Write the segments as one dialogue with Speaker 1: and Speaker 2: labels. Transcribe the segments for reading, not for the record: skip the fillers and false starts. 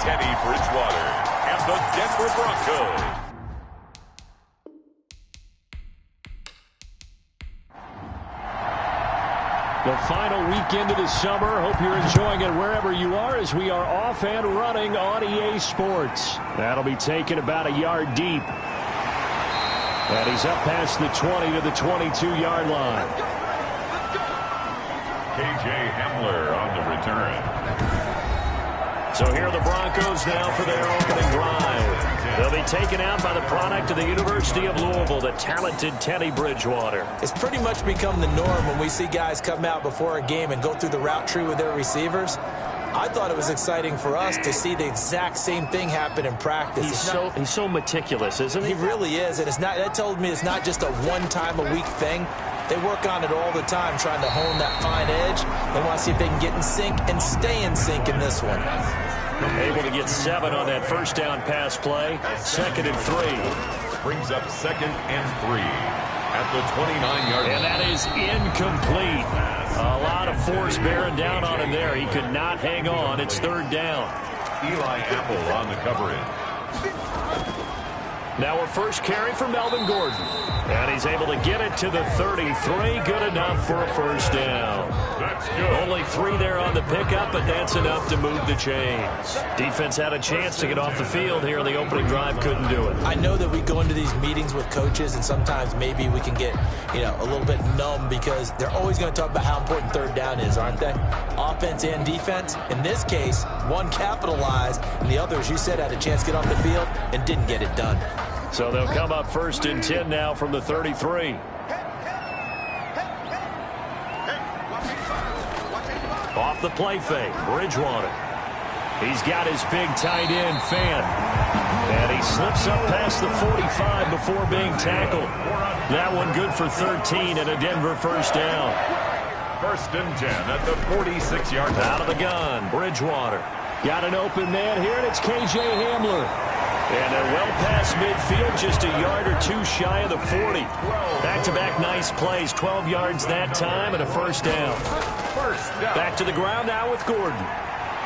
Speaker 1: Teddy Bridgewater and the Denver Broncos.
Speaker 2: The final weekend of the summer. Hope you're enjoying it wherever you are as we are off and running on EA Sports. That'll be taken about a yard deep. And he's up past the 20 to the 22-yard line.
Speaker 1: KJ Hamler on the return.
Speaker 2: So here are the Broncos now for their opening drive. They'll be taken out by the product of the University of Louisville, the talented Teddy Bridgewater.
Speaker 3: It's pretty much become the norm when we see guys come out before a game and go through the route tree with their receivers. I thought it was exciting for us to see the exact same thing happen in practice.
Speaker 2: He's so meticulous, isn't he?
Speaker 3: He really is, and that told me it's not just a one-time-a-week thing. They work on it all the time, trying to hone that fine edge. They want to see if they can get in sync and stay in sync in this one.
Speaker 2: Able to get 7 on that first down pass play. 2nd and 3.
Speaker 1: Brings up 2nd and 3 at the 29-yard line.
Speaker 2: And that is incomplete. A lot of force bearing down on him there. He could not hang on. It's 3rd down.
Speaker 1: Eli Apple on the coverage.
Speaker 2: Now a first carry for Melvin Gordon. And he's able to get it to the 33. Good enough for a first down.
Speaker 1: That's good.
Speaker 2: Only 3 there on the pickup, but that's enough to move the chains. Defense had a chance to get off the field here in the opening drive. Couldn't do it.
Speaker 3: I know that we go into these meetings with coaches, and sometimes maybe we can get, a little bit numb because they're always going to talk about how important 3rd down is, aren't they? Offense and defense. In this case, one capitalized, and the other, as you said, had a chance to get off the field and didn't get it done.
Speaker 2: So they'll come up 1st and 10 now from the 33. Off the play fake, Bridgewater. He's got his big tight end, Fan. And he slips up past the 45 before being tackled. That one good for 13 and a Denver first down.
Speaker 1: 1st and 10 at the 46-yard line.
Speaker 2: Out of the gun, Bridgewater. Got an open man here, and it's KJ Hamler. And they're well past midfield, just a yard or 2 shy of the 40. Back-to-back nice plays, 12 yards that time and a first down. Back to the ground now with Gordon.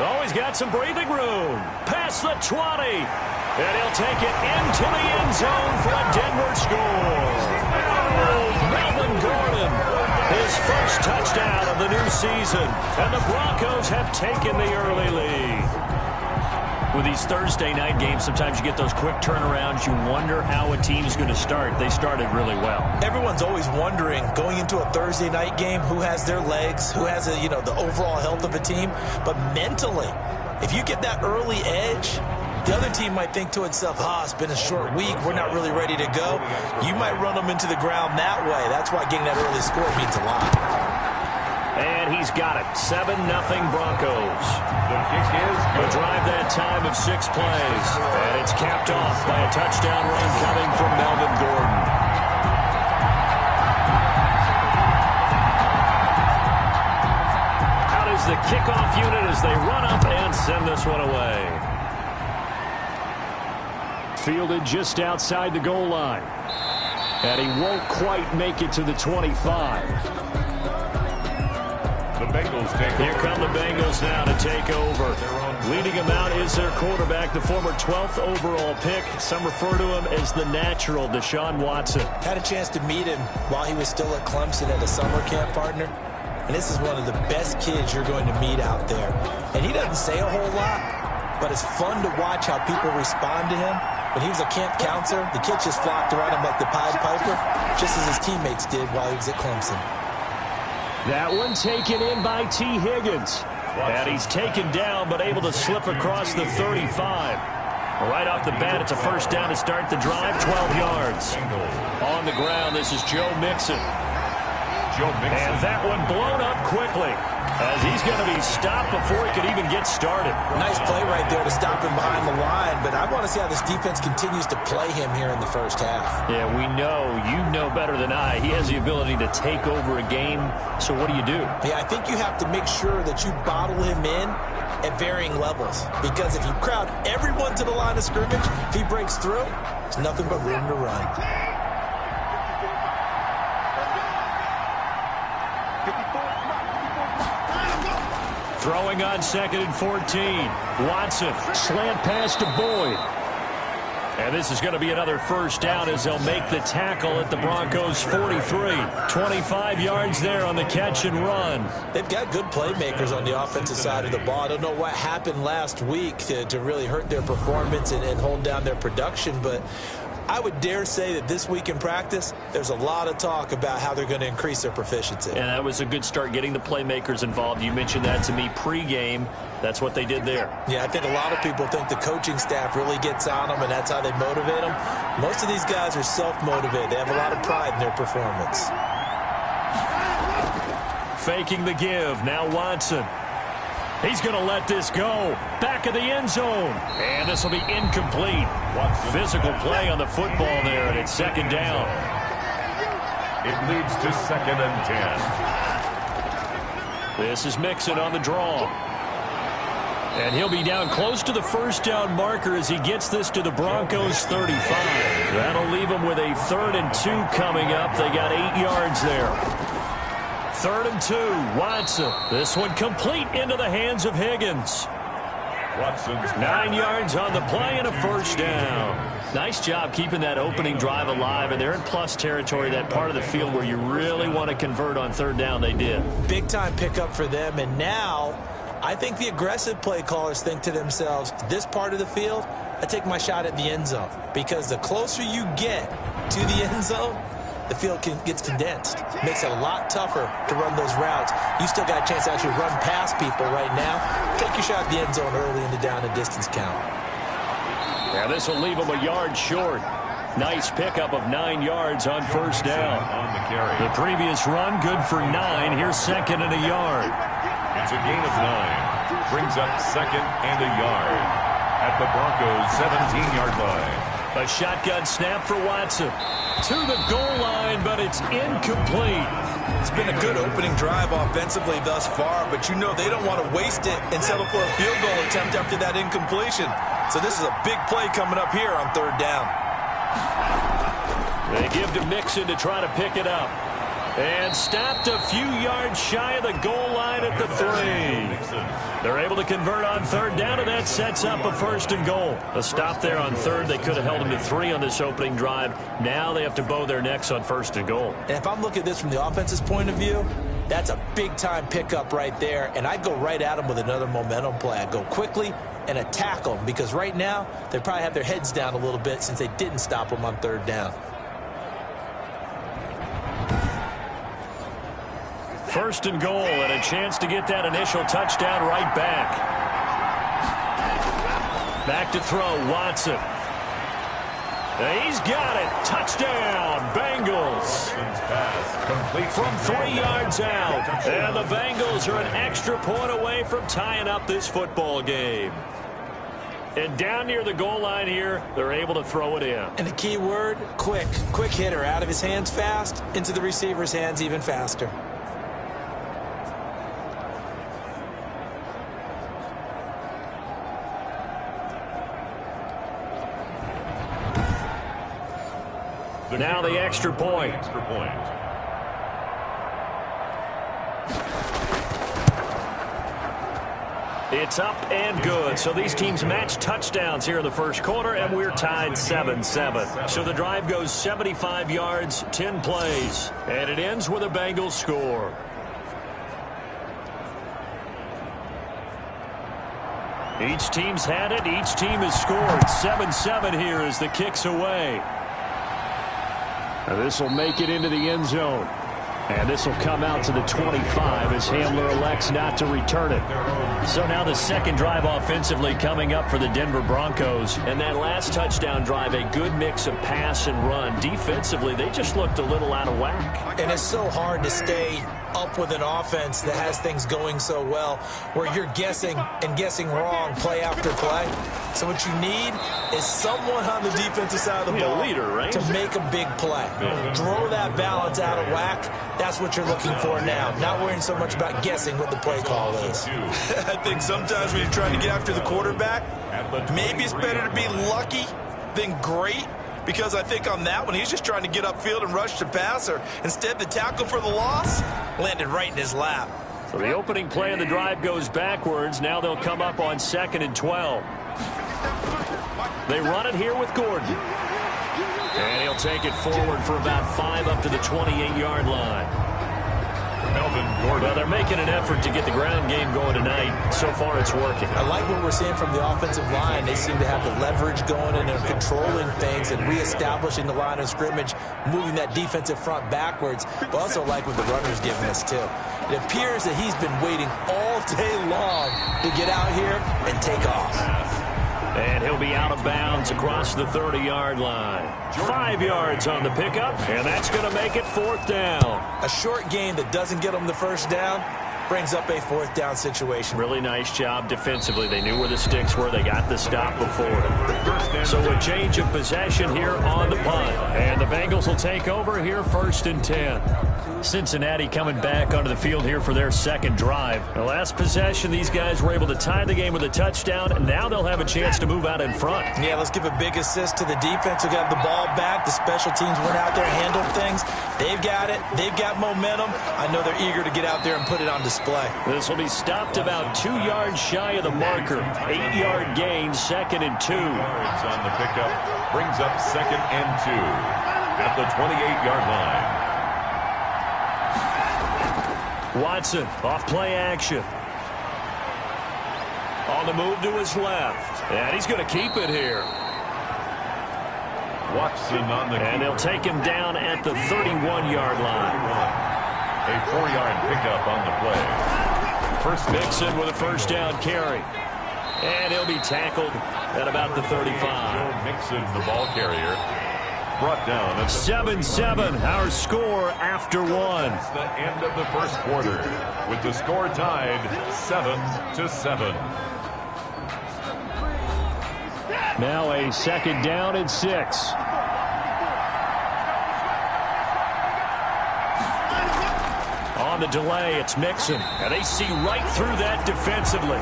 Speaker 2: Oh, he's got some breathing room. Past the 20. And he'll take it into the end zone for a Denver score. Oh, Melvin Gordon, his first touchdown of the new season. And the Broncos have taken the early lead. With these Thursday night games, sometimes you get those quick turnarounds. You wonder how a team's going to start. They started really well.
Speaker 3: Everyone's always wondering, going into a Thursday night game, who has their legs, who has the overall health of a team. But mentally, if you get that early edge, the other team might think to itself, it's been a short week. We're not really ready to go. You might run them into the ground that way. That's why getting that early score means a lot.
Speaker 2: And he's got it. 7-0 Broncos.
Speaker 1: The kick is
Speaker 2: good. A drive that time of 6 plays. And it's capped off by a touchdown run coming from Melvin Gordon. Out is the kickoff unit as they run up and send this one away. Fielded just outside the goal line. And he won't quite make it to the 25. Here come the Bengals now to take over. Leading him out is their quarterback, the former 12th overall pick. Some refer to him as the natural, Deshaun Watson.
Speaker 3: Had a chance to meet him while he was still at Clemson at a summer camp partner. And this is one of the best kids you're going to meet out there. And he doesn't say a whole lot, but it's fun to watch how people respond to him. When he was a camp counselor, the kids just flocked around him like the Pied Piper, just as his teammates did while he was at Clemson.
Speaker 2: That one taken in by T. Higgins. And he's taken down but able to slip across the 35. Right off the bat, it's a first down to start the drive, 12 yards. On the ground, this is Joe Mixon. And that one blown up quickly as he's going to be stopped before he could even get started.
Speaker 3: Nice play right there to stop him behind the line, but I want to see how this defense continues to play him here in the first half.
Speaker 2: Yeah, we know. You know better than I. He has the ability to take over a game, so what do you do?
Speaker 3: Yeah, I think you have to make sure that you bottle him in at varying levels, because if you crowd everyone to the line of scrimmage, if he breaks through, there's nothing but room to run.
Speaker 2: Throwing on 2nd and 14. Watson, slant pass to Boyd. And this is going to be another first down as they'll make the tackle at the Broncos' 43. 25 yards there on the catch and run.
Speaker 3: They've got good playmakers on the offensive side of the ball. I don't know what happened last week to really hurt their performance and hold down their production, but I would dare say that this week in practice, there's a lot of talk about how they're going to increase their proficiency.
Speaker 2: And that was a good start, getting the playmakers involved. You mentioned that to me pregame. That's what they did there.
Speaker 3: Yeah, I think a lot of people think the coaching staff really gets on them, and that's how they motivate them. Most of these guys are self-motivated. They have a lot of pride in their performance.
Speaker 2: Faking the give. Now Watson. He's going to let this go. Back of the end zone. And this will be incomplete. Physical play on the football there, and it's 2nd down.
Speaker 1: It leads to 2nd and 10.
Speaker 2: This is Mixon on the draw. And he'll be down close to the first down marker as he gets this to the Broncos' 35. That'll leave them with a 3rd and 2 coming up. They got 8 yards there. 3rd and 2, Watson. This one complete into the hands of Higgins.
Speaker 1: Watson's
Speaker 2: 9 yards on the play and a first down. Nice job keeping that opening drive alive, and they're in plus territory, that part of the field where you really want to convert on 3rd down. They did.
Speaker 3: Big-time pickup for them, and now I think the aggressive play callers think to themselves, this part of the field, I take my shot at the end zone, because the closer you get to the end zone, the field gets condensed. Makes it a lot tougher to run those routes. You still got a chance to actually run past people right now. Take your shot at the end zone early in the down and distance count.
Speaker 2: Yeah, this will leave them a yard short. Nice pickup of 9 yards on first down. The previous run, good for 9. Here's 2nd and a yard.
Speaker 1: It's a gain of 9. Brings up 2nd and a yard at the Broncos' 17-yard line.
Speaker 2: A shotgun snap for Watson. To the goal line, but it's incomplete.
Speaker 4: It's been a good opening drive offensively thus far, but you know they don't want to waste it and settle for a field goal attempt after that incompletion. So this is a big play coming up here on 3rd down.
Speaker 2: They give to Mixon to try to pick it up. And stopped a few yards shy of the goal line at the 3. They're able to convert on 3rd down, and that sets up a 1st and goal. A stop there on 3rd. They could have held them to 3 on this opening drive. Now they have to bow their necks on 1st and goal.
Speaker 3: And if I'm looking at this from the offense's point of view, that's a big-time pickup right there, and I'd go right at them with another momentum play. I'd go quickly and attack them, because right now they probably have their heads down a little bit since they didn't stop them on 3rd down.
Speaker 2: 1st and goal, and a chance to get that initial touchdown right back. Back to throw, Watson. He's got it. Touchdown, Bengals. From 3 yards out. And the Bengals are an extra point away from tying up this football game. And down near the goal line here, they're able to throw it in.
Speaker 3: And the key word, quick. Quick hitter, out of his hands fast, into the receiver's hands even faster.
Speaker 2: Now the extra point. It's up and good. So these teams match touchdowns here in the first quarter, and we're tied 7-7. So the drive goes 75 yards, 10 plays, and it ends with a Bengals score. Each team's had it. Each team has scored. 7-7 here as the kick's away. This will make it into the end zone. And this will come out to the 25 as Hamler elects not to return it. So now the second drive offensively coming up for the Denver Broncos. And that last touchdown drive, a good mix of pass and run. Defensively, they just looked a little out of whack.
Speaker 3: And it's so hard to stay up with an offense that has things going so well, where you're guessing and guessing wrong play after play. So what you need is someone on the defensive side of the ball to make a big play. Throw that balance out of whack. That's what you're looking for now. Not worrying so much about guessing what the play call is.
Speaker 4: I think sometimes when you're trying to get after the quarterback, maybe it's better to be lucky than great. Because I think on that one, he's just trying to get upfield and rush the passer. Instead, the tackle for the loss landed right in his lap.
Speaker 2: So the opening play of the drive goes backwards. Now they'll come up on 2nd and 12. They run it here with Gordon. And he'll take it forward for about 5 up to the 28-yard line. Well, they're making an effort to get the ground game going tonight. So far, it's working.
Speaker 3: I like what we're seeing from the offensive line. They seem to have the leverage going and they're controlling things and reestablishing the line of scrimmage, moving that defensive front backwards. But also like what the runner's giving us, too. It appears that he's been waiting all day long to get out here and take off.
Speaker 2: And he'll be out of bounds across the 30-yard line. 5 yards on the pickup, and that's going to make it 4th down.
Speaker 3: A short gain that doesn't get them the first down brings up a 4th down situation.
Speaker 2: Really nice job defensively. They knew where the sticks were. They got the stop before. So a change of possession here on the punt. And the Bengals will take over here 1st and 10. Cincinnati coming back onto the field here for their second drive. The last possession, these guys were able to tie the game with a touchdown, and now they'll have a chance to move out in front.
Speaker 3: Yeah, let's give a big assist to the defense who got the ball back. The special teams went out there and handled things. They've got it. They've got momentum. I know they're eager to get out there and put it on display.
Speaker 2: This will be stopped about 2 yards shy of the marker. 8-yard gain, 2nd and 2.
Speaker 1: Yards on the pickup brings up 2nd and 2 at the 28-yard line.
Speaker 2: Watson off play action. On the move to his left. And he's going to keep it here.
Speaker 1: Watson on the
Speaker 2: and they'll take him down at the 31-yard line.
Speaker 1: A 4-yard pickup on the play.
Speaker 2: First Mixon with a first down carry. And he'll be tackled at about the 35.
Speaker 1: Joe Mixon, the ball carrier. Brought down at
Speaker 2: 7-7, our score after 1.
Speaker 1: It's the end of the first quarter with the score tied 7-7.
Speaker 2: Now a 2nd down and 6. On the delay, it's Mixon. And they see right through that defensively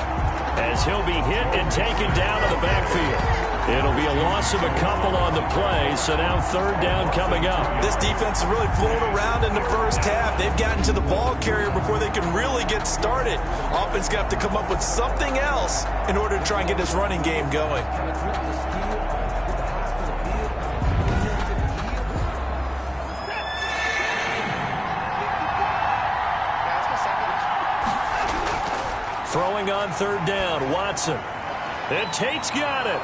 Speaker 2: as he'll be hit and taken down to the backfield. It'll be a loss of a couple on the play, so now 3rd down coming up.
Speaker 3: This defense has really flown around in the first half. They've gotten to the ball carrier before they can really get started. Offense got to come up with something else in order to try and get this running game going.
Speaker 2: Throwing on 3rd down, Watson. And Tate's got it.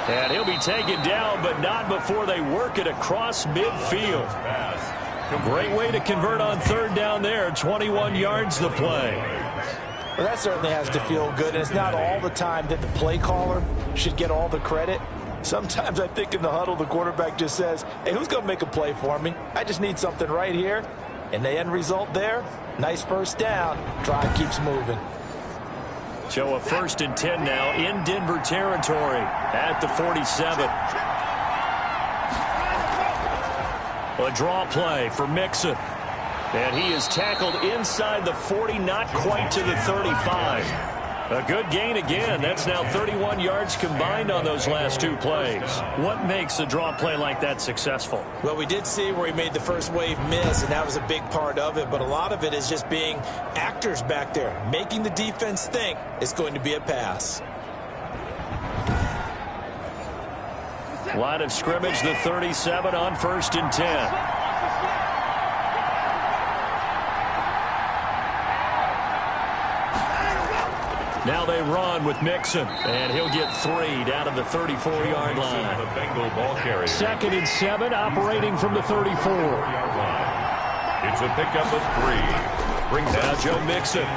Speaker 2: And he'll be taken down, but not before they work it across midfield. Great way to convert on 3rd down there. 21 yards the play.
Speaker 3: Well, that certainly has to feel good, and it's not all the time that the play caller should get all the credit. Sometimes I think in the huddle, the quarterback just says, hey, who's going to make a play for me? I just need something right here. And the end result there, nice first down. Drive keeps moving.
Speaker 2: So a 1st and 10 now in Denver territory at the 47. A draw play for Mixon. And he is tackled inside the 40, not quite to the 35. A good gain again. That's now 31 yards combined on those last 2 plays. What makes a draw play like that successful?
Speaker 3: Well, we did see where he made the first wave miss, and that was a big part of it. But a lot of it is just being actors back there, making the defense think it's going to be a pass.
Speaker 2: Line of scrimmage, the 37 on 1st and 10. Now they run with Mixon, and he'll get 3 down to the 34-yard line.
Speaker 1: The Bengal ball carrier.
Speaker 2: 2nd and 7, operating from the 34.
Speaker 1: It's a pickup of 3. Brings
Speaker 2: now
Speaker 1: out
Speaker 2: Joe Mixon.
Speaker 1: 7.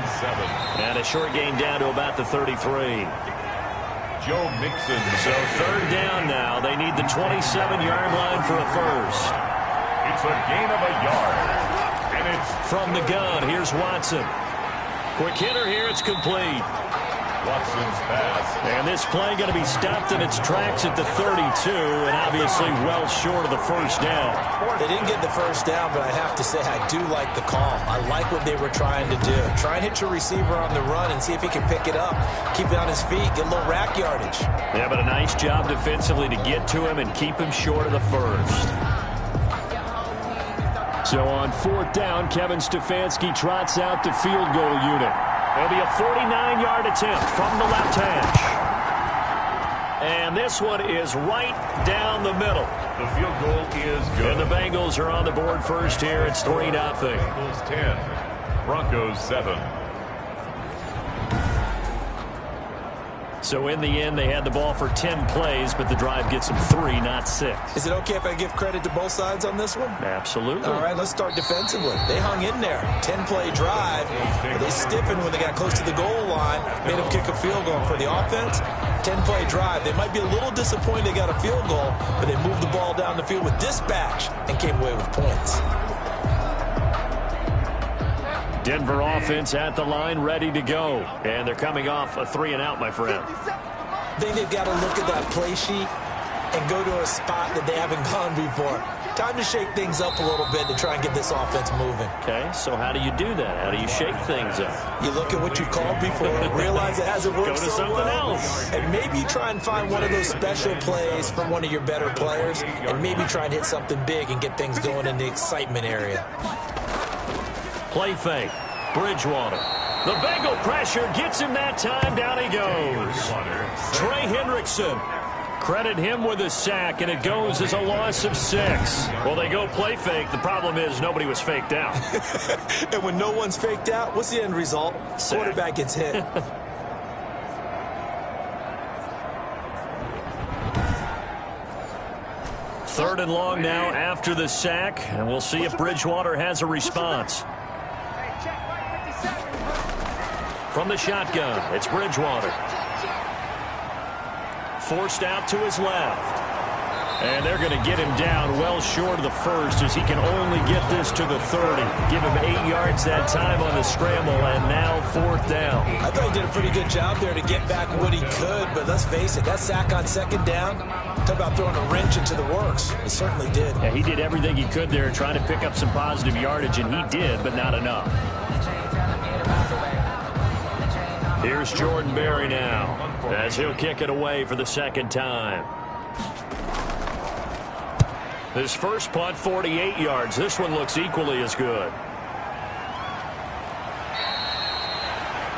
Speaker 2: And a short gain down to about the 33.
Speaker 1: Joe Mixon.
Speaker 2: So 3rd down now. They need the 27-yard line for a first.
Speaker 1: It's a gain of a yard. And it's
Speaker 2: from the gun. Here's Watson. Quick hitter here. It's complete.
Speaker 1: Watson's pass.
Speaker 2: And this play going to be stopped in its tracks at the 32, and obviously well short of the first down.
Speaker 3: They didn't get the first down, but I have to say I do like the call. I like what they were trying to do. Try and hit your receiver on the run and see if he can pick it up, keep it on his feet, get a little rack yardage.
Speaker 2: Yeah, but a nice job defensively to get to him and keep him short of the first. So on 4th down, Kevin Stefanski trots out the field goal unit. It'll be a 49-yard attempt from the left hash. And this one is right down the middle.
Speaker 1: The field goal is good.
Speaker 2: And the Bengals are on the board first here. It's 3-0.
Speaker 1: Bengals 10, Broncos 7.
Speaker 2: So in the end, they had the ball for 10 plays, but the drive gets them 3, not 6.
Speaker 3: Is it okay if I give credit to both sides on this one?
Speaker 2: Absolutely.
Speaker 3: All right, let's start defensively. They hung in there. 10-play drive. But they stiffened when they got close to the goal line. Made them kick a field goal. For the offense, 10-play drive. They might be a little disappointed they got a field goal, but they moved the ball down the field with dispatch and came away with points.
Speaker 2: Denver offense at the line, ready to go. And they're coming off a 3-and-out, my friend.
Speaker 3: I think they've got to look at that play sheet and go to a spot that they haven't gone before. Time to shake things up a little bit to try and get this offense moving.
Speaker 2: Okay, so how do you do that? How do you shake things up?
Speaker 3: You look at what you called before, realize it hasn't worked
Speaker 2: Go to
Speaker 3: so
Speaker 2: something
Speaker 3: well,
Speaker 2: else.
Speaker 3: and maybe try and find one of those special plays from one of your better players, and maybe try and hit something big and get things going in the excitement area.
Speaker 2: Play fake. Bridgewater. The Bengal pressure gets him that time. Down he goes. Trey Hendrickson. Credit him with a sack, and it goes as a loss of 6. Well, they go play fake. The problem is nobody was faked out.
Speaker 3: And when no one's faked out, what's the end result?
Speaker 2: Sack.
Speaker 3: Quarterback gets hit.
Speaker 2: 3rd and long now after the sack, and we'll see if Bridgewater has a response. From the shotgun, it's Bridgewater. Forced out to his left. And they're going to get him down well short of the first as he can only get this to the 30. Give him 8 yards that time on the scramble, and now 4th down.
Speaker 3: I thought he did a pretty good job there to get back what he could, but let's face it, that sack on 2nd down, talk about throwing a wrench into the works. He certainly did.
Speaker 2: Yeah, he did everything he could there trying to pick up some positive yardage, and he did, but not enough. Here's Jordan Berry now as he'll kick it away for the 2nd time. His first punt, 48 yards. This one looks equally as good.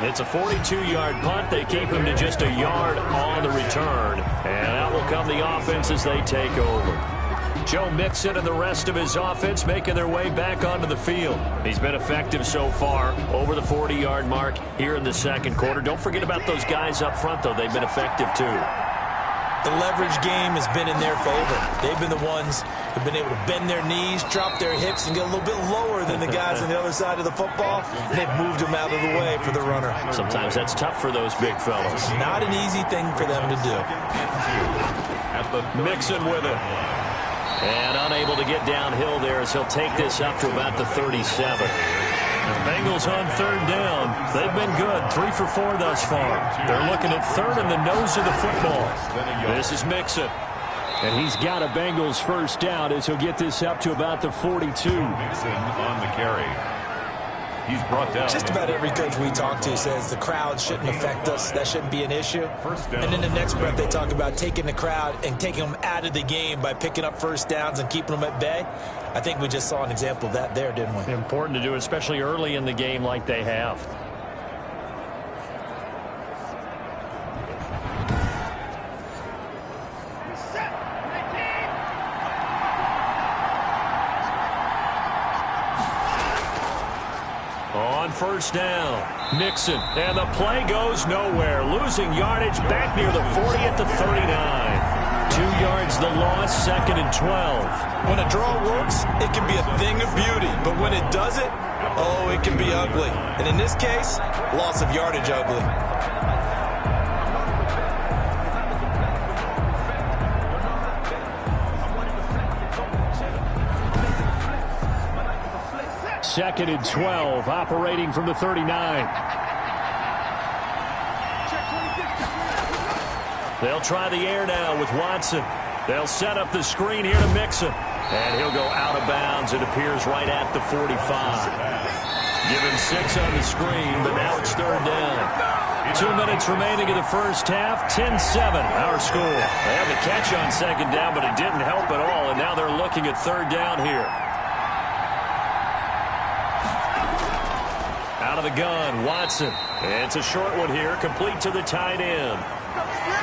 Speaker 2: It's a 42-yard punt. They keep him to just a yard on the return. And out will come the offense as they take over. Joe Mixon and the rest of his offense making their way back onto the field. He's been effective so far, over the 40-yard mark here in the 2nd quarter. Don't forget about those guys up front, though. They've been effective, too.
Speaker 3: The leverage game has been in their favor. They've been the ones who've been able to bend their knees, drop their hips, and get a little bit lower than the guys on the other side of the football. And they've moved them out of the way for the runner.
Speaker 2: Sometimes that's tough for those big fellas.
Speaker 3: Not an easy thing for them to do.
Speaker 2: Mixon with it. And unable to get downhill there as he'll take this up to about the 37. The Bengals on 3rd down. They've been good. 3 for 4 thus far. They're looking at 3rd in the nose of the football. This is Mixon. And he's got a Bengals first down as he'll get this up to about the 42.
Speaker 1: Mixon on the carry. He's brought down.
Speaker 3: Just about every coach we talk to says the crowd shouldn't affect us. That shouldn't be an issue. And in the next breath, they talk about taking the crowd and taking them out of the game by picking up first downs and keeping them at bay. I think we just saw an example of that there, didn't we?
Speaker 2: Important to do, especially early in the game like they have. On 1st down, Mixon, and the play goes nowhere. Losing yardage back near the 40 at the 39. 2 yards the loss, 2nd and 12.
Speaker 3: When a draw works, it can be a thing of beauty. But when it doesn't, oh, it can be ugly. And in this case, loss of yardage ugly.
Speaker 2: Second and 12, operating from the 39. They'll try the air now with Watson. They'll set up the screen here to Mixon. And he'll go out of bounds. It appears right at the 45. Give him 6 on the screen, but now it's 3rd down. 2 minutes remaining in the first half. 10-7, our score. They had the catch on 2nd down, but it didn't help at all. And now they're looking at 3rd down here. out of the gun. Watson. And it's a short one here, complete to the tight end.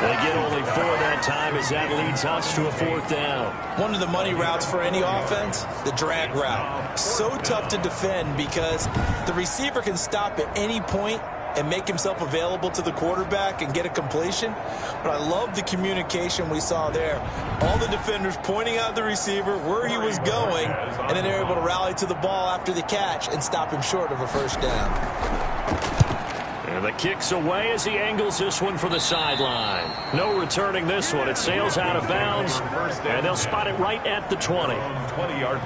Speaker 2: They get only 4 that time as that leads us to a 4th down.
Speaker 3: One of the money routes for any offense, the drag route. So tough to defend because the receiver can stop at any point and make himself available to the quarterback and get a completion. But I love the communication we saw there. All the defenders pointing out the receiver, where he was going, and then they're able to rally to the ball after the catch and stop him short of a 1st down.
Speaker 2: And the kick's away as he angles this one for the sideline. No returning this one. It sails out of bounds, and they'll spot it right at the 20.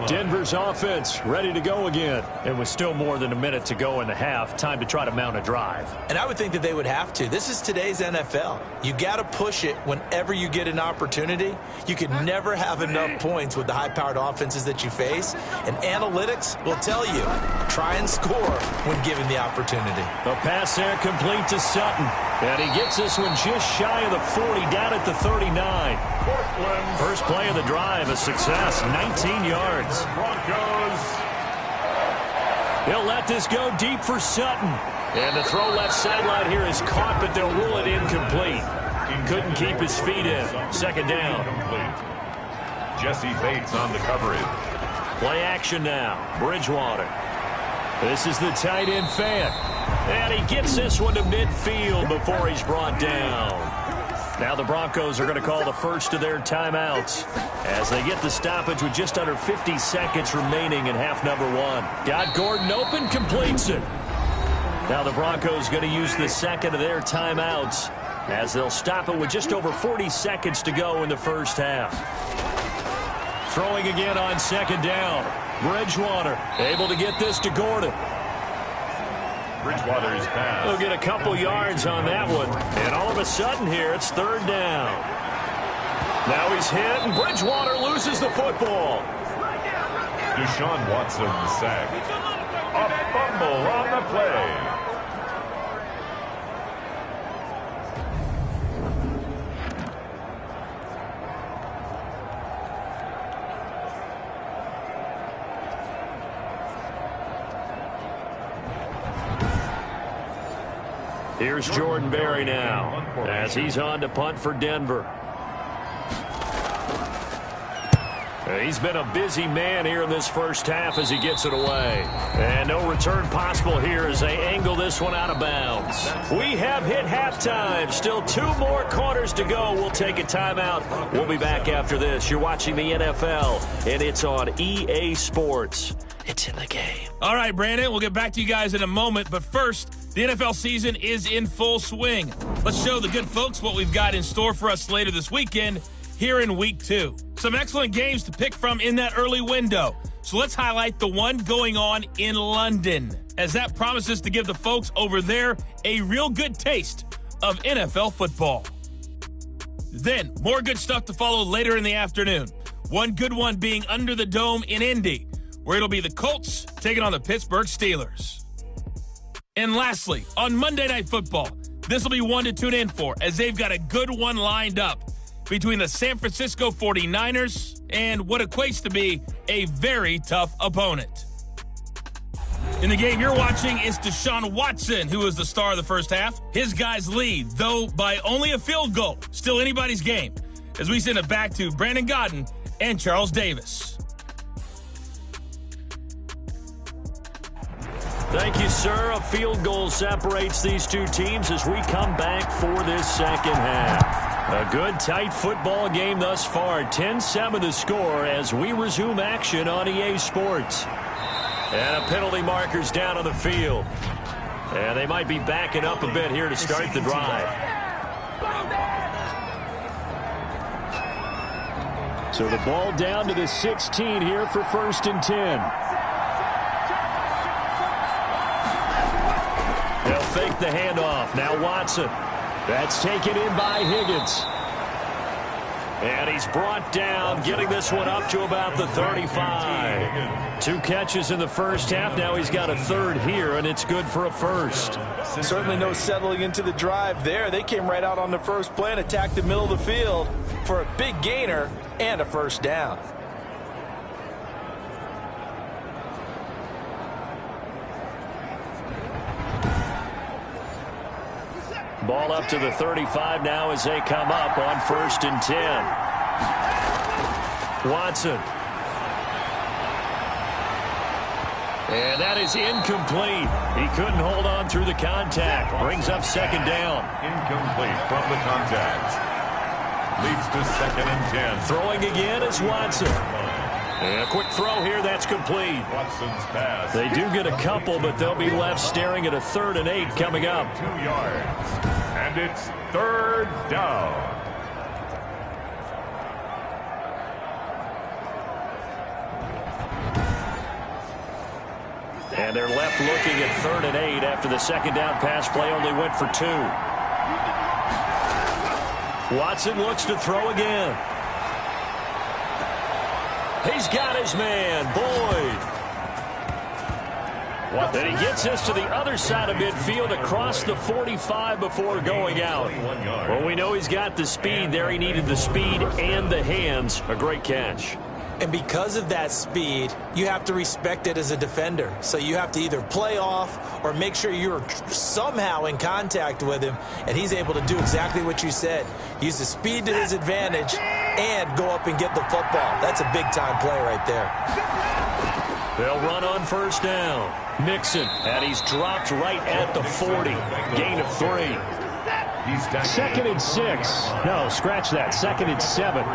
Speaker 2: Denver's offense ready to go again. And with still more than a minute to go in the half, time to try to mount a drive.
Speaker 3: And I would think that they would have to. This is today's NFL. You got to push it whenever you get an opportunity. You can never have enough points with the high-powered offenses that you face. And analytics will tell you, try and score when given the opportunity.
Speaker 2: The pass there complete to Sutton. And he gets this one just shy of the 40, down at the 39. First play of the drive, a success, 19 yards. He'll let this go deep for Sutton. And the throw left sideline here is caught, but they'll rule it incomplete. Couldn't keep his feet in. 2nd down.
Speaker 1: Jesse Bates on the coverage.
Speaker 2: Play action now. Bridgewater. This is the tight end fan. And he gets this one to midfield before he's brought down. Now the Broncos are going to call the first of their timeouts as they get the stoppage with just under 50 seconds remaining in half number 1. Got Gordon open, completes it. Now the Broncos going to use the second of their timeouts as they'll stop it with just over 40 seconds to go in the first half. Throwing again on 2nd down. Bridgewater able to get this to Gordon.
Speaker 1: Bridgewater's pass.
Speaker 2: He'll get a couple yards on that one. And all of a sudden here, it's 3rd down. Now he's hit, and Bridgewater loses the football.
Speaker 1: Deshaun Watson sacked. A fumble on the play.
Speaker 2: Here's Jordan Berry now as he's on to punt for Denver. He's been a busy man here in this first half as he gets it away. And no return possible here as they angle this one out of bounds. We have hit halftime. Still 2 more quarters to go. We'll take a timeout. We'll be back after this. You're watching the NFL, and it's on EA Sports. It's in the game.
Speaker 5: All right, Brandon, we'll get back to you guys in a moment. But first, the NFL season is in full swing. Let's show the good folks what we've got in store for us later this weekend here in Week 2. Some excellent games to pick from in that early window. So let's highlight the one going on in London, as that promises to give the folks over there a real good taste of NFL football. Then, more good stuff to follow later in the afternoon. One good one being under the dome in Indy, where it'll be the Colts taking on the Pittsburgh Steelers. And lastly, on Monday Night Football, this will be one to tune in for, as they've got a good one lined up between the San Francisco 49ers and what equates to be a very tough opponent. In the game you're watching is Deshaun Watson, who is the star of the first half. His guys lead, though by only a field goal. Still anybody's game, as we send it back to Brandon Godden and Charles Davis.
Speaker 2: Thank you, sir. A field goal separates these two teams as we come back for this second half. A good, tight football game thus far. 10-7 the score as we resume action on EA Sports. And a penalty marker's down on the field. And they might be backing up a bit here to start the drive. So the ball down to the 16 here for 1st and 10. They'll fake the handoff. Now Watson. That's taken in by Higgins. And he's brought down, getting this one up to about the 35. 2 catches in the first half. Now he's got a 3rd here, and it's good for a 1st.
Speaker 3: Certainly no settling into the drive there. They came right out on the first play and attacked the middle of the field for a big gainer and a 1st down.
Speaker 2: Ball up to the 35 now as they come up on 1st and 10. Watson. And that is incomplete. He couldn't hold on through the contact. Brings up 2nd down.
Speaker 1: Incomplete from the contact. Leads to 2nd and 10.
Speaker 2: Throwing again is Watson. And a quick throw here, that's complete.
Speaker 1: Watson's pass.
Speaker 2: They do get a couple, but they'll be left staring at a 3rd and 8 coming up.
Speaker 1: 2 yards. And it's 3rd down.
Speaker 2: And they're left looking at 3rd and 8 after the 2nd down pass play only went for 2. Watson looks to throw again. He's got his man, Boyd. And he gets us to the other side of midfield across the 45 before going out. Well, we know he's got the speed there. He needed the speed and the hands. A great catch.
Speaker 3: And because of that speed, you have to respect it as a defender. So you have to either play off or make sure you're somehow in contact with him, and he's able to do exactly what you said. Use the speed to his advantage and go up and get the football. That's a big-time play right there.
Speaker 2: They'll run on 1st down. Mixon, and he's dropped right at the 40. Gain of 3. 2nd and 6. No, scratch that. 2nd and 7.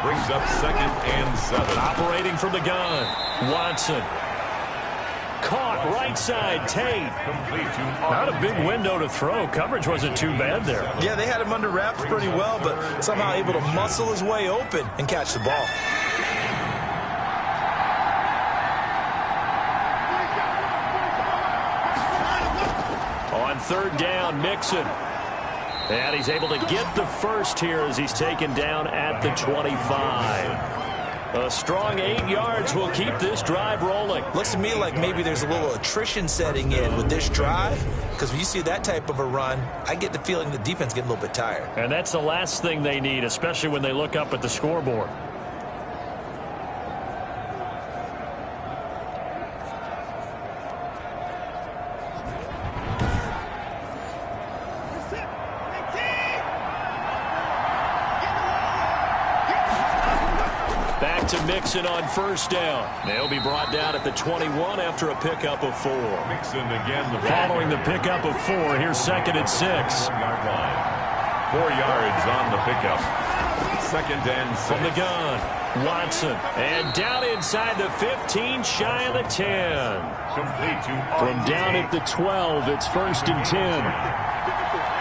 Speaker 1: Brings up 2nd and 7.
Speaker 2: Operating from the gun. Watson. Caught right side. Tate. Not a big window to throw. Coverage wasn't too bad there.
Speaker 3: Yeah, they had him under wraps pretty well, but somehow able to muscle his way open and catch the ball.
Speaker 2: On 3rd down, Mixon. And he's able to get the first here as he's taken down at the 25. A strong 8 yards will keep this drive rolling.
Speaker 3: Looks to me like maybe there's a little attrition setting in with this drive, because when you see that type of a run, I get the feeling the defense getting a little bit tired.
Speaker 2: And that's the last thing they need, especially when they look up at the scoreboard. To Mixon on 1st down. They'll be brought down at the 21 after a pickup of 4.
Speaker 1: Mixon again.
Speaker 2: Following the pickup of 4, here's 2nd and 6.
Speaker 1: 4 yards on the pickup. 2nd and 6.
Speaker 2: From the gun, Watson. And down inside the 15, shy of the 10.
Speaker 1: Complete to
Speaker 2: From down at the 12, it's 1st and 10.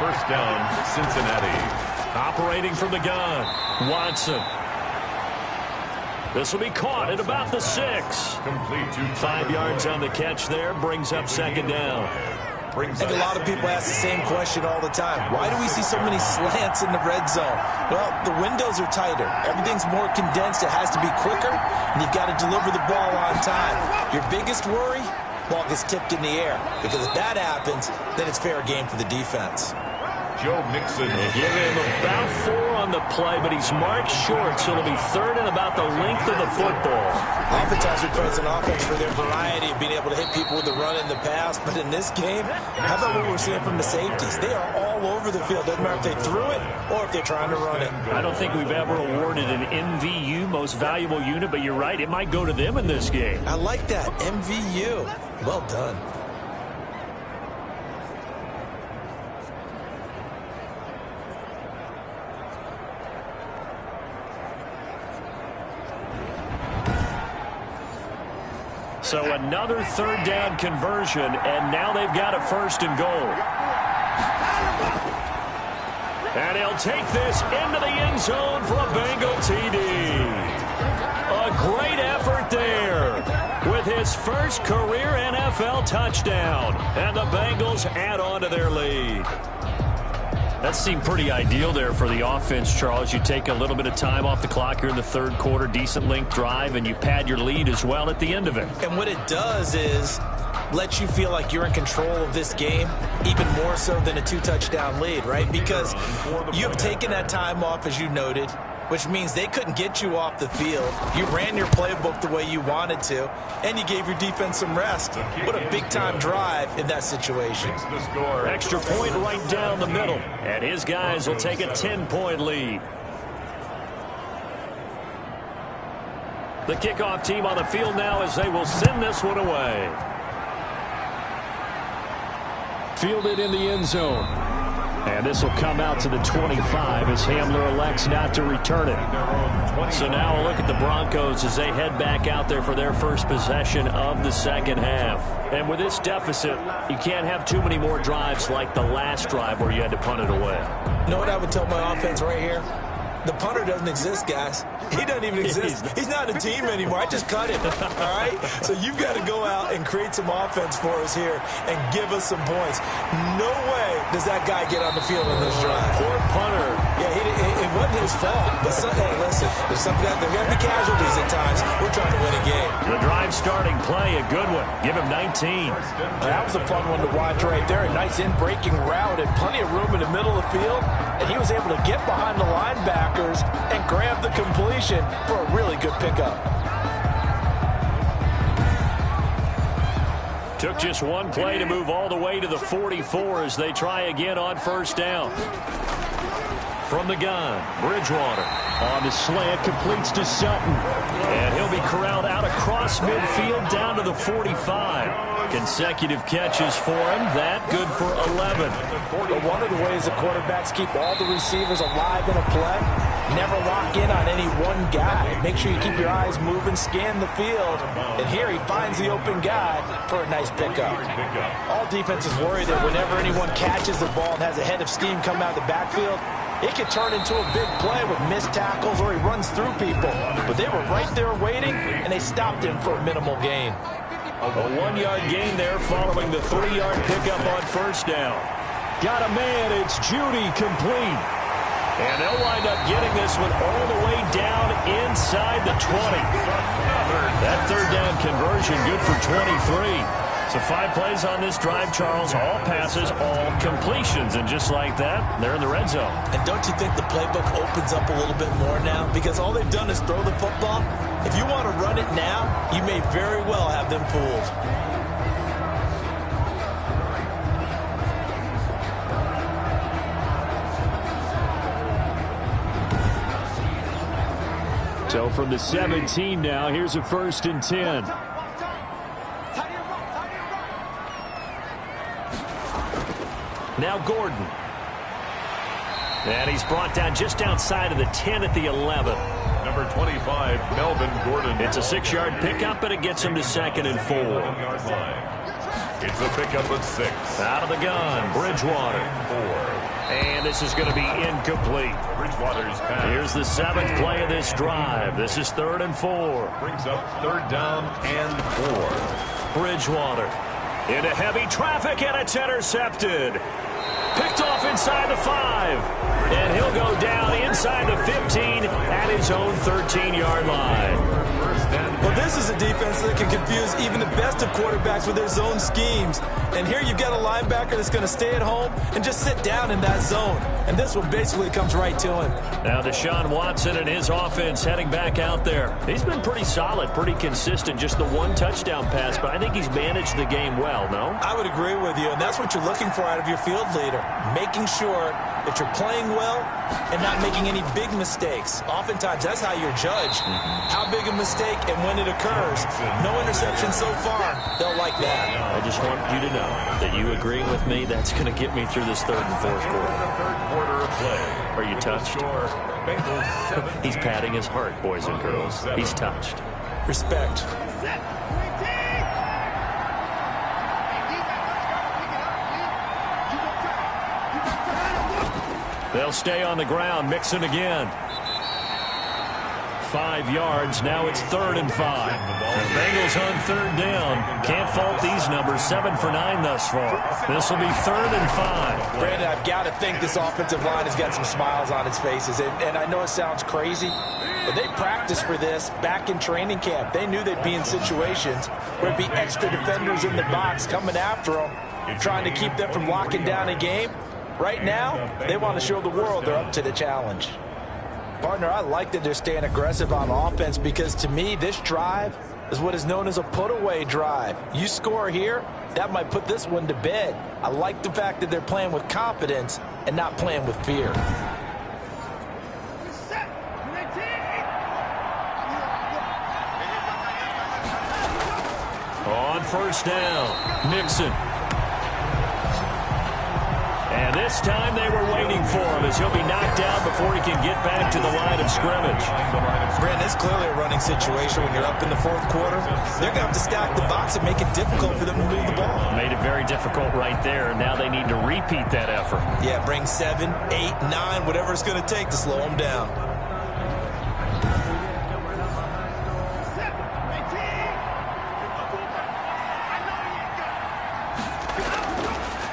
Speaker 1: 1st down, Cincinnati.
Speaker 2: Operating from the gun, Watson. This will be caught at about the 6.
Speaker 1: Complete to
Speaker 2: 5 yards on the catch there. Brings up 2nd down.
Speaker 3: I think a lot of people ask the same question all the time. Why do we see so many slants in the red zone? Well, the windows are tighter. Everything's more condensed. It has to be quicker, and you've got to deliver the ball on time. Your biggest worry? Ball gets tipped in the air. Because if that happens, then it's fair game for the defense.
Speaker 1: Joe Mixon.
Speaker 2: They give him about 4 on the play, but he's marked short, so it'll be 3rd and about the length of the football.
Speaker 3: Oftentimes we praise an offense for their variety of being able to hit people with the run in the pass, but in this game, how about what we're seeing from the safeties? They are all over the field. Doesn't matter if they threw it or if they're trying to run it.
Speaker 2: I don't think we've ever awarded an MVU, most valuable unit, but you're right, it might go to them in this game.
Speaker 3: I like that, MVU. Well done.
Speaker 2: So another 3rd down conversion, and now they've got a 1st and goal. And he'll take this into the end zone for a Bengal TD. A great effort there with his first career NFL touchdown. And the Bengals add on to their lead. That seemed pretty ideal there for the offense, Charles. You take a little bit of time off the clock here in the 3rd quarter, decent length drive, and you pad your lead as well at the end of it.
Speaker 3: And what it does is let you feel like you're in control of this game, even more so than a 2-touchdown lead, right? Because you've taken that time off, as you noted. which means they couldn't get you off the field. You ran your playbook the way you wanted to, and you gave your defense some rest. What a big-time drive in that situation.
Speaker 2: Extra point right down the middle, and his guys will take a 10-point lead. The kickoff team on the field now as they will send this one away. Fielded in the end zone. And this will come out to the 25 as Hamler elects not to return it. So now a look at the Broncos as they head back out there for their first possession of the second half. And with this deficit, you can't have too many more drives like the last drive where you had to punt it away.
Speaker 3: You know what I would tell my offense right here? The punter doesn't exist, guys. He doesn't even exist. He's not a team anymore. I just cut him, all right? So you've got to go out and create some offense for us here and give us some points. No way does that guy get on the field on this drive.
Speaker 2: Poor punter.
Speaker 3: Yeah, it wasn't his fault. But, hey, listen, there's going to be casualties at times. We're trying to win a game.
Speaker 2: The drive starting play, a good one. Give him 19.
Speaker 3: That was a fun one to watch right there. A nice in-breaking route and plenty of room in the middle of the field. And he was able to get behind the linebackers and grab the completion for a really good pickup.
Speaker 2: Took just one play to move all the way to the 44 as they try again on first down. From the gun, Bridgewater on the slant, completes to Sutton. And he'll be corralled out across midfield down to the 45. Consecutive catches for him. That good for 11.
Speaker 3: But one of the ways the quarterbacks keep all the receivers alive in a play, never lock in on any one guy. Make sure you keep your eyes moving, scan the field. And here he finds the open guy for a nice pickup. All defenses worry that whenever anyone catches the ball and has a head of steam come out of the backfield, it could turn into a big play with missed tackles or he runs through people. But they were right there waiting, and they stopped him for a minimal gain.
Speaker 2: A 1-yard gain there following the 3-yard pickup on first down. Got a man, it's Judy, complete. And they'll wind up getting this one all the way down inside the 20. That third down conversion good for 23. So 5 plays on this drive, Charles. All passes, all completions. And just like that, they're in the red zone.
Speaker 3: And don't you think the playbook opens up a little bit more now? Because all they've done is throw the football. If you want to run it now, you may very well have them fooled.
Speaker 2: So from the 17 now, here's a 1st and 10. Now Gordon. And he's brought down just outside of the 10 at the 11.
Speaker 1: Number 25, Melvin Gordon.
Speaker 2: It's a 6-yard pickup, and it gets him to 2nd and 4.
Speaker 1: It's a pickup of 6.
Speaker 2: Out of the gun, Bridgewater.
Speaker 1: 4.
Speaker 2: And this is going to be incomplete.
Speaker 1: Bridgewater's pass.
Speaker 2: Here's the 7th play of this drive. This is 3rd and 4.
Speaker 1: Brings up 3rd down and 4.
Speaker 2: Bridgewater into heavy traffic, and it's intercepted. Picked off inside the 5. And he'll go down inside the 15 at his own 13-yard line.
Speaker 3: Well, this is a defense that can confuse even the best of quarterbacks with their zone schemes. And here you've got a linebacker that's going to stay at home and just sit down in that zone. And this one basically comes right to him.
Speaker 2: Now Deshaun Watson and his offense heading back out there. He's been pretty solid, pretty consistent. Just the 1 touchdown pass, but I think he's managed the game well, no?
Speaker 3: I would agree with you, and that's what you're looking for out of your field leader. Making sure that you're playing well and not making any big mistakes. Oftentimes, that's how you're judged. How big a mistake and when it occurs. No interception so far. They'll like that.
Speaker 2: I just want you to know that you agreeing with me, that's going to get me through this 3rd and 4th quarter. Are you touched? He's patting his heart, boys and girls. He's touched.
Speaker 3: Respect.
Speaker 2: They'll stay on the ground, mixing again. 5 yards. Now it's 3rd and 5. The Bengals on 3rd down. Can't fault these numbers. 7 for 9 thus far. This will be 3rd and 5.
Speaker 3: Brandon, I've got to think this offensive line has got some smiles on its faces. And I know it sounds crazy, but they practiced for this back in training camp. They knew they'd be in situations where it'd be extra defenders in the box coming after them, trying to keep them from locking down a game. Right now, they want to show the world they're up to the challenge. Partner, I like that they're staying aggressive on offense because to me, this drive is what is known as a put-away drive. You score here, that might put this one to bed. I like the fact that they're playing with confidence and not playing with fear.
Speaker 2: On first down, Mixon. And this time they were waiting for him as he'll be knocked down before he can get back to the line of scrimmage.
Speaker 3: Brandon, it's clearly a running situation when you're up in the fourth quarter. They're going to have to stack the box and make it difficult for them to move the ball.
Speaker 2: Made it very difficult right there. Now they need to repeat that effort.
Speaker 3: Yeah, bring 7, 8, 9, whatever it's going to take to slow them down.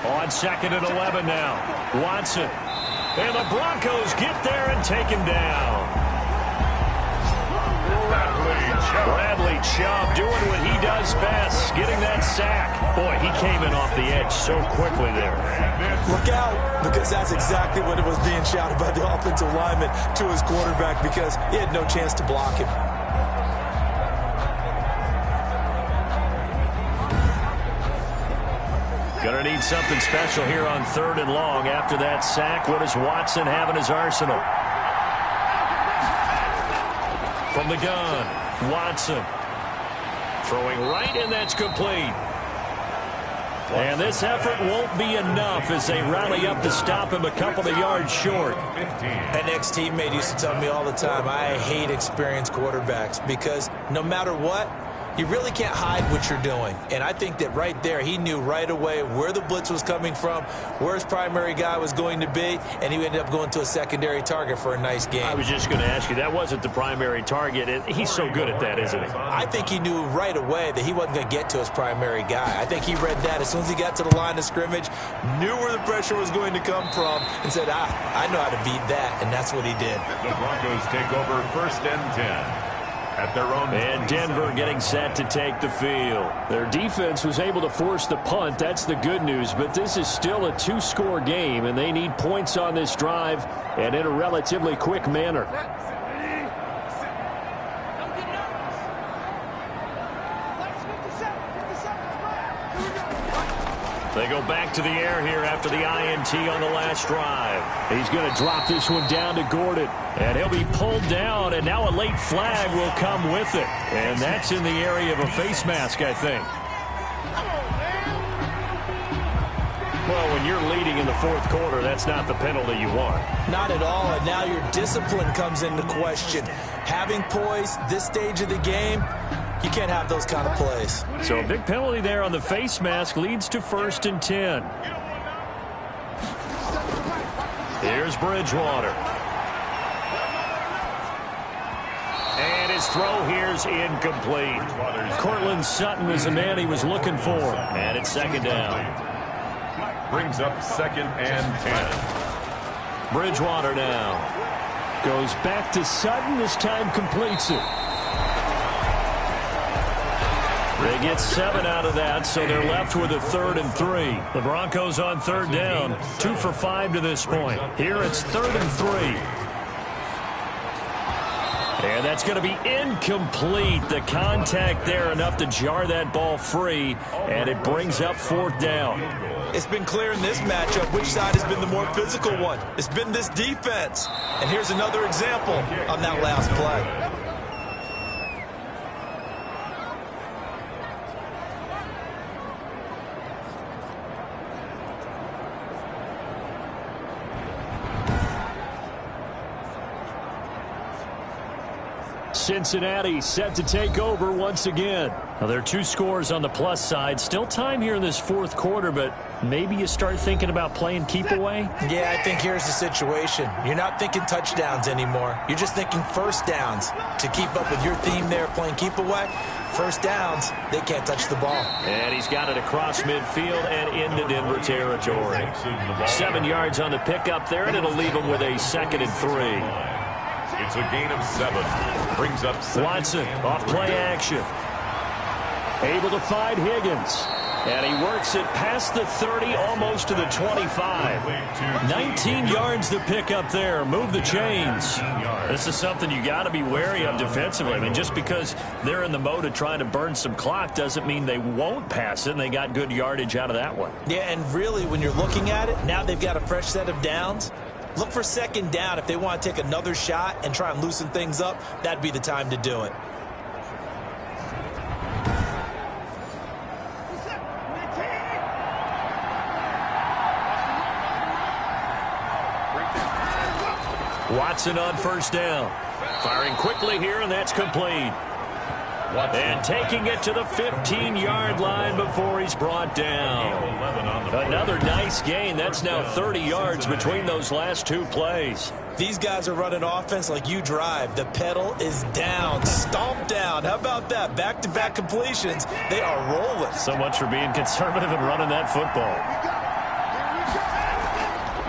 Speaker 2: On second and 11 now. Watson. And the Broncos get there and take him down. Bradley Chubb doing what he does best, getting that sack. Boy, he came in off the edge so quickly there.
Speaker 3: Look out, because that's exactly what it was being shouted by the offensive lineman to his quarterback because he had no chance to block him.
Speaker 2: Going to need something special here on 3rd and long. After that sack, what does Watson have in his arsenal? From the gun, Watson. Throwing right, and that's complete. And this effort won't be enough as they rally up to stop him a couple of yards short.
Speaker 3: An ex-teammate used to tell me all the time, I hate experienced quarterbacks because no matter what, you really can't hide what you're doing. And I think that right there, he knew right away where the blitz was coming from, where his primary guy was going to be, and he ended up going to a secondary target for a nice game.
Speaker 2: I was just going to ask you, that wasn't the primary target. He's so good at that, isn't he?
Speaker 3: I think he knew right away that he wasn't going to get to his primary guy. I think he read that as soon as he got to the line of scrimmage, knew where the pressure was going to come from, and said, I know how to beat that, and that's what he did.
Speaker 1: The Broncos take over 1st and 10. At their own.
Speaker 2: And Denver getting set to take the field. Their defense was able to force the punt. That's the good news. But this is still a 2-score game, and they need points on this drive and in a relatively quick manner. They go back to the air here after the INT on the last drive. He's going to drop this one down to Gordon. And he'll be pulled down, and now a late flag will come with it. And that's in the area of a face mask, I think. Well, when you're leading in the fourth quarter, that's not the penalty you want.
Speaker 3: Not at all, and now your discipline comes into question. Having poise this stage of the game, you can't have those kind of plays.
Speaker 2: So a big penalty there on the face mask leads to 1st and 10. Here's Bridgewater. And his throw here's incomplete. Cortland Sutton is the man he was looking for. And it's 2nd down.
Speaker 1: Brings up 2nd and 10.
Speaker 2: Bridgewater now. Goes back to Sutton. This time completes it. They get 7 out of that, so they're left with a 3rd and 3. The Broncos on 3rd down, 2 for 5 to this point. Here it's 3rd and 3. And that's going to be incomplete. The contact there enough to jar that ball free, and it brings up 4th down.
Speaker 3: It's been clear in this matchup which side has been the more physical one. It's been this defense. And here's another example on that last play.
Speaker 2: Cincinnati set to take over once again. Now, there are 2 scores on the plus side. Still time here in this fourth quarter, but maybe you start thinking about playing keep away?
Speaker 3: Yeah, I think here's the situation. You're not thinking touchdowns anymore. You're just thinking first downs. To keep up with your theme there, playing keep away, first downs, they can't touch the ball.
Speaker 2: And he's got it across midfield and into Denver territory. 7 yards on the pickup there, and it'll leave him with a 2nd and 3.
Speaker 1: It's a gain of 7. Brings up 7.
Speaker 2: Watson off play action. Able to find Higgins. And he works it past the 30, almost to the 25. 19 yards to pick up there. Move the chains. This is something you got to be wary of defensively. I mean, just because they're in the mode of trying to burn some clock doesn't mean they won't pass it, and they got good yardage out of that one.
Speaker 3: Yeah, and really, when you're looking at it, now they've got a fresh set of downs. Look for second down. If they want to take another shot and try and loosen things up, that'd be the time to do it.
Speaker 2: Watson on first down. Firing quickly here, and that's complete. And taking it to the 15-yard line before he's brought down. Another nice gain. That's now 30 yards between those last two plays.
Speaker 3: These guys are running offense like you drive. The pedal is down, stomped down. How about that? Back-to-back completions. They are rolling.
Speaker 2: So much for being conservative and running that football.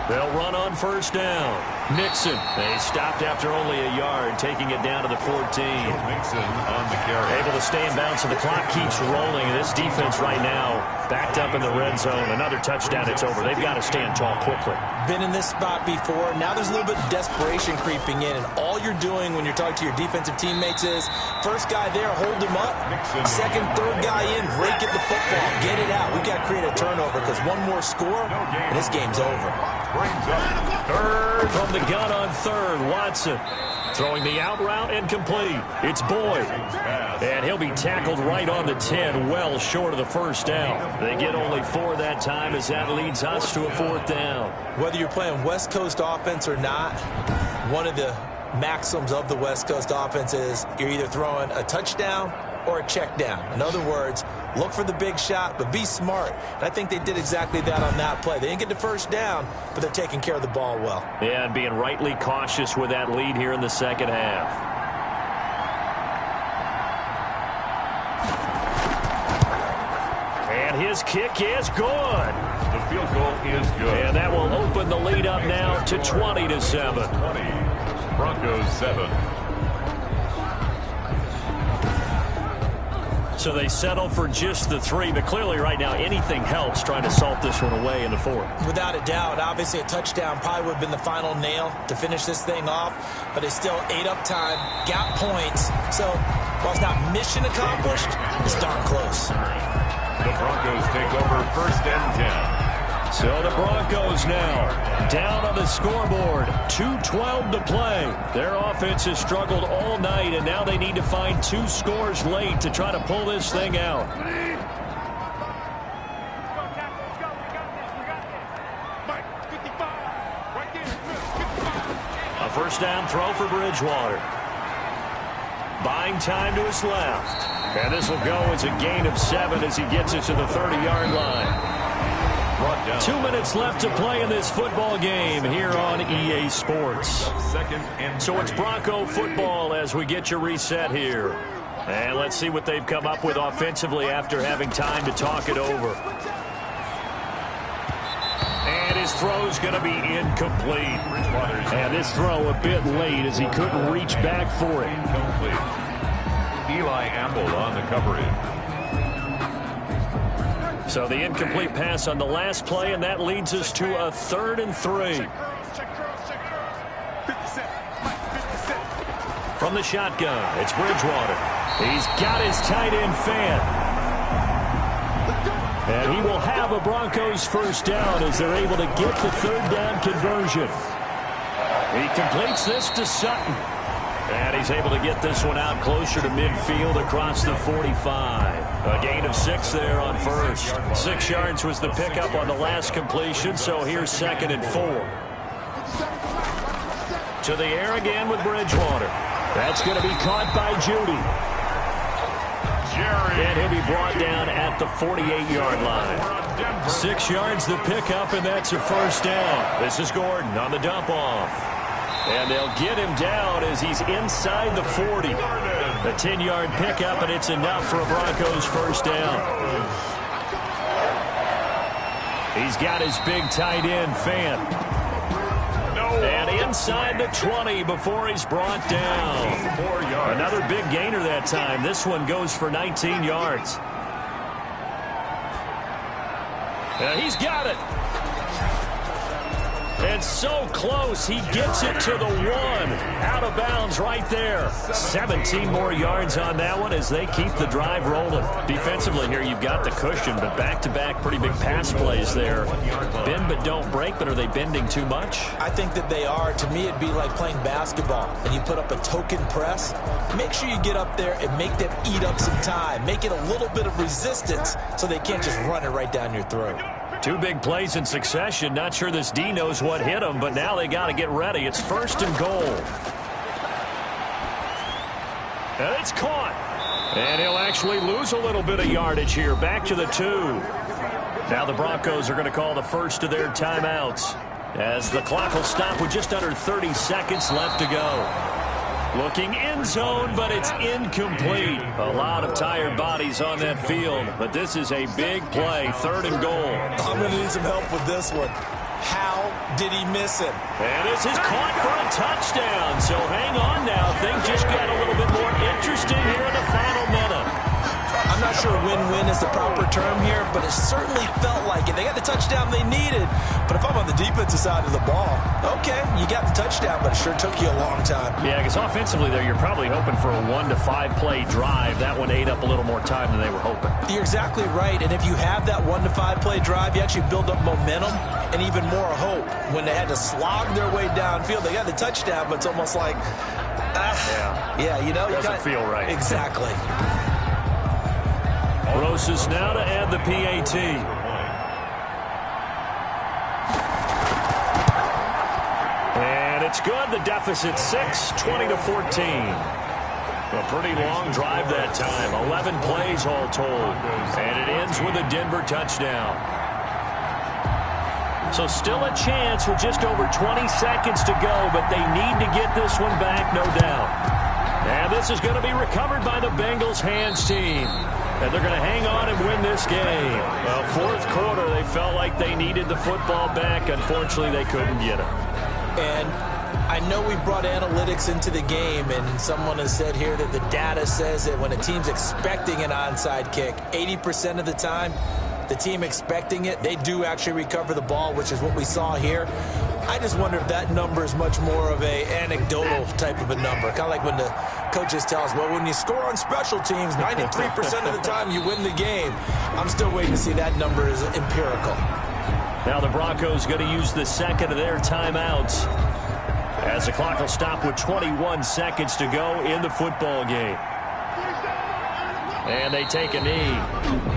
Speaker 2: They'll run on first down. Nixon. They stopped after only a yard, taking it down to the 14.
Speaker 1: Nixon on the carry.
Speaker 2: Able to stay in bounds, so the clock keeps rolling. And this defense right now backed up in the red zone. Another touchdown, it's over. They've got to stand tall quickly.
Speaker 3: Been in this spot before. Now there's a little bit of desperation creeping in, and all you're doing when you're talking to your defensive teammates is first guy there, hold him up. Second, third guy in, rake at the football. Get it out. We've got to create a turnover because one more score, and this game's over.
Speaker 2: Third from the gun on third. Watson throwing the out route, incomplete. It's Boyd. And he'll be tackled right on the 10, well short of the first down. They get only 4 that time as that leads us to a fourth down.
Speaker 3: Whether you're playing West Coast offense or not, one of the maxims of the West Coast offense is you're either throwing a touchdown or a check down. In other words, look for the big shot, but be smart. And I think they did exactly that on that play. They didn't get the first down, but they're taking care of the ball well.
Speaker 2: Yeah, and being rightly cautious with that lead here in the second half. And his kick is good.
Speaker 1: The field goal is good.
Speaker 2: And that will open the lead up now to 20-7.
Speaker 1: 20. Broncos 7.
Speaker 2: So they settle for just the 3, but clearly right now anything helps trying to salt this one away in the fourth.
Speaker 3: Without a doubt, obviously a touchdown probably would have been the final nail to finish this thing off, but it's still 8 up time, got points. So while it's not mission accomplished, it's darn close.
Speaker 1: The Broncos take over first and 10.
Speaker 2: So the Broncos now down on the scoreboard. 2:12 to play. Their offense has struggled all night, and now they need to find 2 scores late to try to pull this thing out. A first down throw for Bridgewater. Buying time to his left. And this will go as a gain of 7 as he gets it to the 30-yard line. 2 minutes left to play in this football game here on EA Sports. So it's Bronco football as we get you reset here. And let's see what they've come up with offensively after having time to talk it over. And his throw's going to be incomplete. And this throw a bit late as he couldn't reach back for it.
Speaker 1: Eli Apple on the coverage.
Speaker 2: So the incomplete pass on the last play, and that leads us to a 3rd and 3. From the shotgun, it's Bridgewater. He's got his tight end fan. And he will have a Broncos first down as they're able to get the 3rd down conversion. He completes this to Sutton. And he's able to get this one out closer to midfield across the 45. A gain of 6 there on first. 6 yards was the pickup on the last completion, so here's 2nd and 4. To the air again with Bridgewater. That's going to be caught by Judy. And he'll be brought down at the 48-yard line. 6 yards the pickup, and that's a first down. This is Gordon on the dump-off. And they'll get him down as he's inside the 40. A 10-yard pickup, and it's enough for a Broncos first down. He's got his big tight end, Fan. And inside the 20 before he's brought down. Another big gainer that time. This one goes for 19 yards. He's got it. And so close, he gets it to the 1. Out of bounds right there. 17 more yards on that one as they keep the drive rolling. Defensively here, you've got the cushion, but back-to-back pretty big pass plays there. Bend but don't break, but are they bending too much?
Speaker 3: I think that they are. To me, it'd be like playing basketball, and you put up a token press. Make sure you get up there and make them eat up some time. Make it a little bit of resistance so they can't just run it right down your throat.
Speaker 2: 2 big plays in succession. Not sure this D knows what hit him, but now they got to get ready. It's 1st and goal. And it's caught. And he'll actually lose a little bit of yardage here. Back to the 2. Now the Broncos are going to call the first of their timeouts as the clock will stop with just under 30 seconds left to go. Looking end zone, but it's incomplete. A lot of tired bodies on that field, but this is a big play, 3rd and goal.
Speaker 3: I'm going to need some help with this one. How did he miss it?
Speaker 2: And this is caught for a touchdown. So hang on now. Things just got a little bit more interesting here in the final minute.
Speaker 3: I'm not sure win-win is the proper term here, but it certainly felt like it. They got the touchdown they needed, but if I'm on the defensive side of the ball, okay, you got the touchdown, but it sure took you a long time.
Speaker 2: Yeah, because offensively there, you're probably hoping for a 1 to 5 play drive. That one ate up a little more time than they were hoping.
Speaker 3: You're exactly right, and if you have that 1 to 5 play drive, you actually build up momentum and even more hope. When they had to slog their way downfield, they got the touchdown, but it's almost like, you know.
Speaker 2: Doesn't feel right.
Speaker 3: Exactly.
Speaker 2: Roses now to add the PAT. And it's good. The deficit 6, 20-14. A pretty long drive that time. 11 plays all told. And it ends with a Denver touchdown. So still a chance with just over 20 seconds to go, but they need to get this one back, no doubt. And this is going to be recovered by the Bengals hands team. And they're going to hang on and win this game. Well, 4th quarter, they felt like they needed the football back. Unfortunately, they couldn't get it.
Speaker 3: And I know we brought analytics into the game, and someone has said here that the data says that when a team's expecting an onside kick, 80% of the time, the team expecting it, they do actually recover the ball, which is what we saw here. I just wonder if that number is much more of a anecdotal type of a number. Kind of like when the coaches tell us, well, when you score on special teams, 93% of the time you win the game. I'm still waiting to see that number is empirical.
Speaker 2: Now the Broncos going to use the 2nd of their timeouts as the clock will stop with 21 seconds to go in the football game. And they take a knee.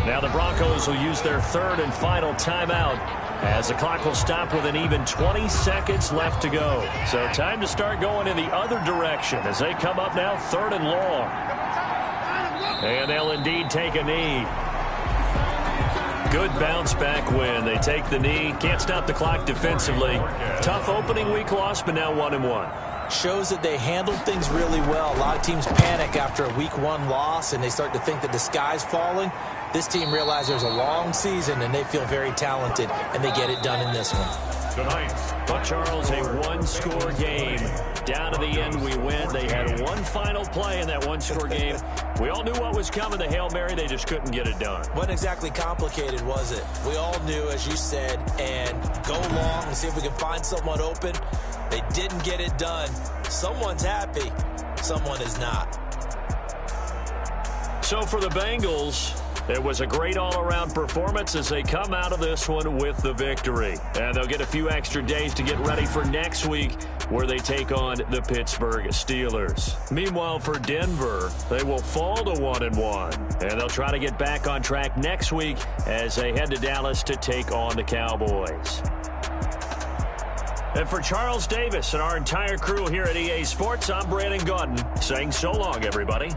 Speaker 2: Now the Broncos will use their 3rd and final timeout as the clock will stop with an even 20 seconds left to go. So time to start going in the other direction as they come up now 3rd and long. And they'll indeed take a knee. Good bounce back win. They take the knee. Can't stop the clock defensively. Tough opening week loss, but now 1-1.
Speaker 3: Shows that they handled things really well. A lot of teams panic after a week 1 loss, and they start to think that the sky's falling. This team realizes there's a long season, and they feel very talented, and they get it done in this one.
Speaker 1: Tonight,
Speaker 2: But Charles, a 1-score game. Down to the end, we win. They had one final play in that 1-score game. We all knew what was coming, the Hail Mary. They just couldn't get it done.
Speaker 3: Wasn't exactly complicated, was it? We all knew, as you said, and go long and see if we can find someone open. They didn't get it done. Someone's happy. Someone is not.
Speaker 2: So for the Bengals, it was a great all-around performance as they come out of this one with the victory. And they'll get a few extra days to get ready for next week where they take on the Pittsburgh Steelers. Meanwhile, for Denver, they will fall to 1-1. And they'll try to get back on track next week as they head to Dallas to take on the Cowboys. And for Charles Davis and our entire crew here at EA Sports, I'm Brandon Gaudin saying so long, everybody.